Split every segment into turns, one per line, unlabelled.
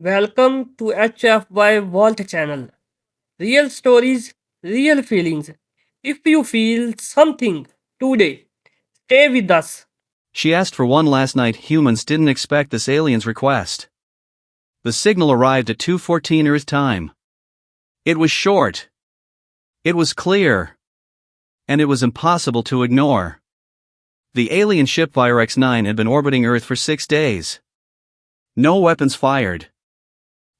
Welcome to HFY Vault channel. Real stories, real feelings. If you feel something today, stay with us.
She asked for one last night. Humans didn't expect this alien's request. The signal arrived at 2:14 Earth time. It was short. It was clear. And it was impossible to ignore. The alien ship X9 had been orbiting Earth for 6 days. No weapons fired.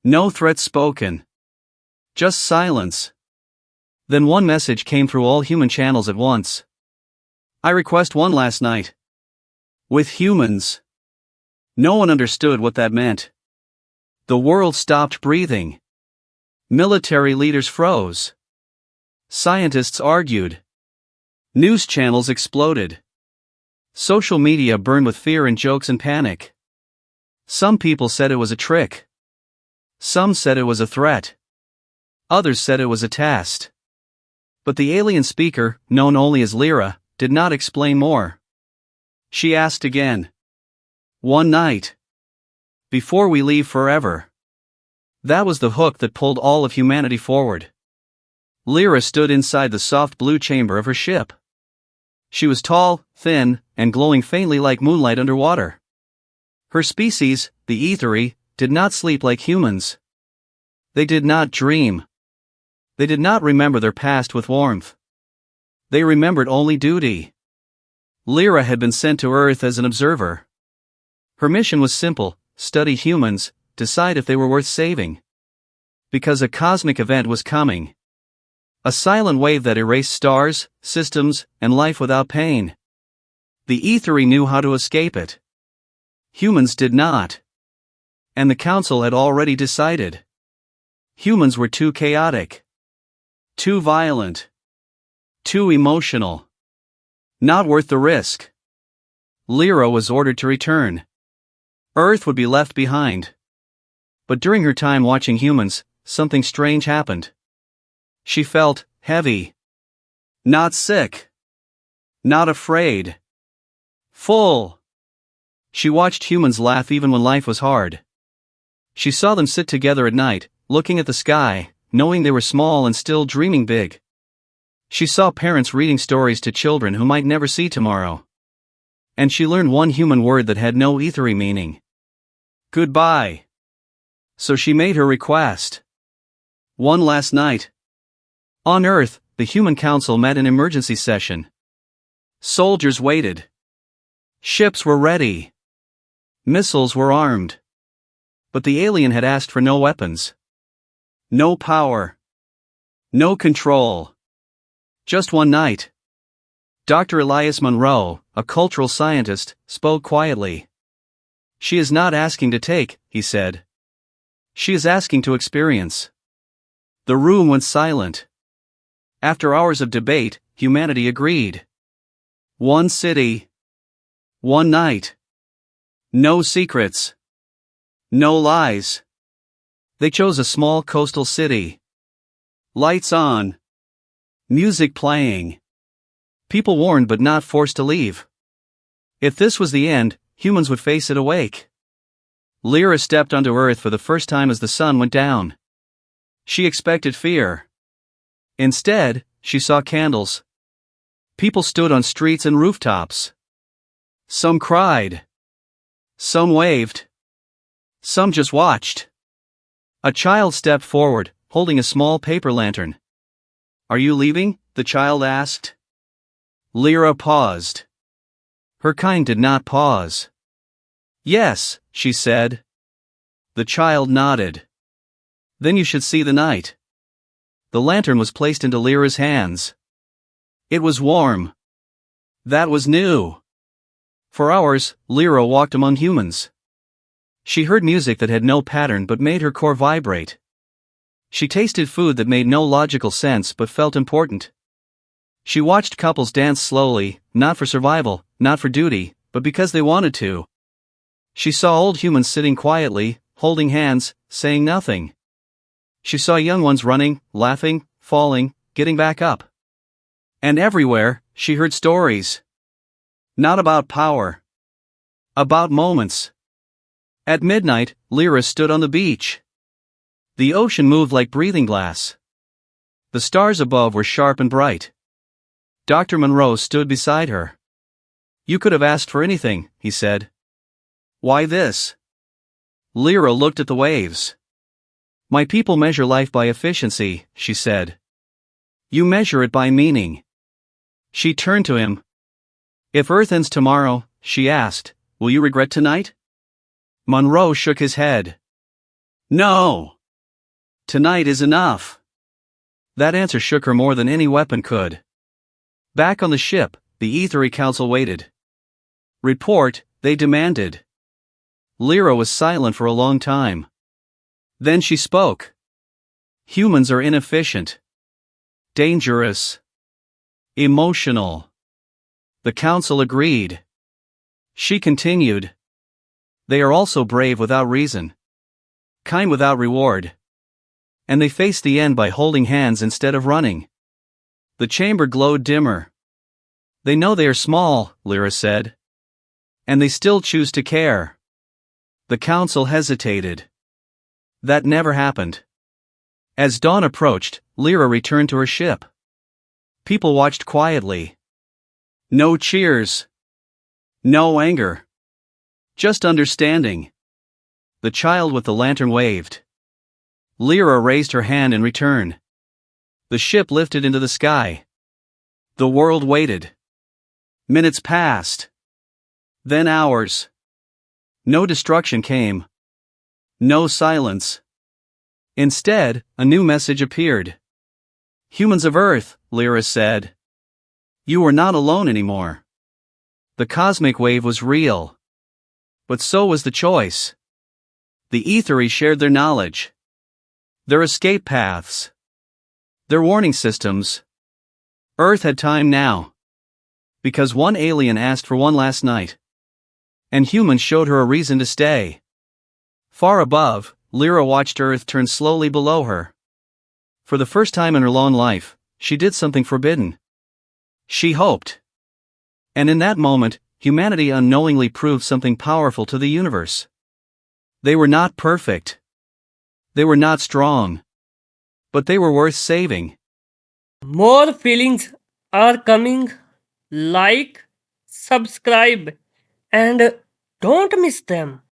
No threats spoken. Just silence. Then one message came through all human channels at once. I request one last night. With humans. No one understood what that meant. The world stopped breathing. Military leaders froze. Scientists argued. News channels exploded. Social media burned with fear and jokes and panic. Some people said it was a trick. Some said it was a threat. Others said it was a test. But the alien speaker, known only as Lyra, did not explain more. She asked again. One night. Before we leave forever. That was the hook that pulled all of humanity forward. Lyra stood inside the soft blue chamber of her ship. She was tall, thin, and glowing faintly like moonlight underwater. Her species, the Ethery, did not sleep like humans. They did not dream. They did not remember their past with warmth. They remembered only duty. Lyra had been sent to Earth as an observer. Her mission was simple: study humans, decide if they were worth saving. Because a cosmic event was coming. A silent wave that erased stars, systems, and life without pain. The Ethery knew how to escape it. Humans did not. And the Council had already decided. Humans were too chaotic. Too violent. Too emotional. Not worth the risk. Lyra was ordered to return. Earth would be left behind. But during her time watching humans, something strange happened. She felt heavy. Not sick. Not afraid. Full. She watched humans laugh even when life was hard. She saw them sit together at night, looking at the sky, knowing they were small and still dreaming big. She saw parents reading stories to children who might never see tomorrow. And she learned one human word that had no ethery meaning. Goodbye. So she made her request. One last night. On Earth, the Human Council met in emergency session. Soldiers waited. Ships were ready. Missiles were armed. But the alien had asked for no weapons. No power. No control. Just one night. Dr. Elias Monroe, a cultural scientist, spoke quietly. She is not asking to take, he said. She is asking to experience. The room went silent. After hours of debate, humanity agreed. One city. One night. No secrets. No lies. They chose a small coastal city. Lights on. Music playing. People warned but not forced to leave. If this was the end, humans would face it awake. Lyra stepped onto Earth for the first time as the sun went down. She expected fear. Instead, she saw candles. People stood on streets and rooftops. Some cried. Some waved. Some just watched. A child stepped forward, holding a small paper lantern. Are you leaving? The child asked. Lyra paused. Her kind did not pause. Yes, she said. The child nodded. Then you should see the night. The lantern was placed into Lyra's hands. It was warm. That was new. For hours, Lyra walked among humans. She heard music that had no pattern but made her core vibrate. She tasted food that made no logical sense but felt important. She watched couples dance slowly, not for survival, not for duty, but because they wanted to. She saw old humans sitting quietly, holding hands, saying nothing. She saw young ones running, laughing, falling, getting back up. And everywhere, she heard stories. Not about power. About moments. At midnight, Lyra stood on the beach. The ocean moved like breathing glass. The stars above were sharp and bright. Dr. Monroe stood beside her. "You could have asked for anything," he said. "Why this?" Lyra looked at the waves. "My people measure life by efficiency," she said. "You measure it by meaning." She turned to him. "If Earth ends tomorrow," she asked, "will you regret tonight?" Monroe shook his head. "No. Tonight is enough." That answer shook her more than any weapon could. Back on the ship, the Ethery Council waited. "Report," they demanded. Lyra was silent for a long time. Then she spoke. "Humans are inefficient. Dangerous. Emotional." The council agreed. She continued. "They are also brave without reason. Kind without reward. And they face the end by holding hands instead of running." The chamber glowed dimmer. "They know they are small," Lyra said. "And they still choose to care." The council hesitated. That never happened. As dawn approached, Lyra returned to her ship. People watched quietly. No cheers. No anger. Just understanding. The child with the lantern waved. Lyra raised her hand in return. The ship lifted into the sky. The world waited. Minutes passed. Then hours. No destruction came. No silence. Instead, a new message appeared. "Humans of Earth," Lyra said. "You are not alone anymore." The cosmic wave was real. But so was the choice. The Ethery shared their knowledge. Their escape paths. Their warning systems. Earth had time now. Because one alien asked for one last night. And humans showed her a reason to stay. Far above, Lyra watched Earth turn slowly below her. For the first time in her long life, she did something forbidden. She hoped. And in that moment, humanity unknowingly proved something powerful to the universe. They were not perfect. They were not strong. But they were worth saving.
More feelings are coming. Like, subscribe, and don't miss them.